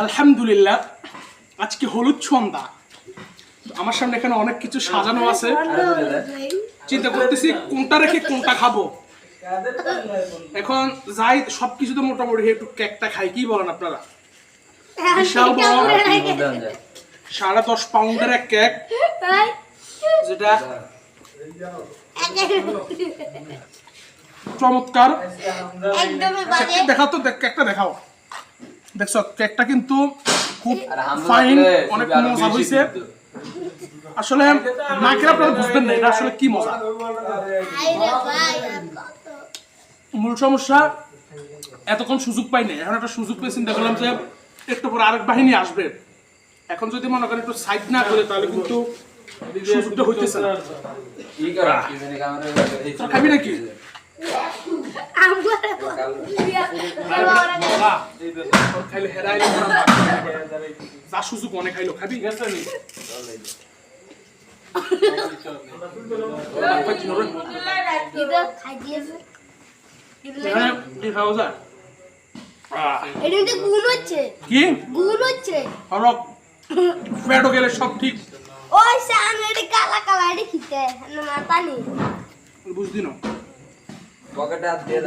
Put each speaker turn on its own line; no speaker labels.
আলহামদুলিল্লাহ আজকে হলুদ সন্ধ্যা। আমার সামনে এখানে অনেক কিছু সাজানো আছে, চিন্তা করতেছি কোনটা রেখে কোনটা খাবো। এখন যাই সবকিছু তো মোটামুটি একটু কেকটা খাই, কি বলেন আপনারা? বিশাল বড় 10.5 পাউন্ডের এক কেক, যেটা চমৎকার। দেখাও তো, কেকটা দেখাও। দেখছো কেকটা কিন্তু খুব ফাইন, অনেক মজা হয়েছে। আসলে না খেলে আপনারা বুঝবেন না এটা আসলে কি মজা। মূল সমস্যা এতক্ষণ সুযোগ পাই নাই, এখন একটা সুযোগ পেয়ে চিন্তা করলাম যে একটু পরে আরেক বাহিনী আসবে। এখন যদি মনে করেন একটু সাইড না করে তাহলে কিন্তু সুযোগটা হইতেছে না। খাবি নাকি? যা সুযোগ অনেক খাইলো, খাবি? গেলে সব ঠিক বুঝলি না পকেটে হাত দিয়ে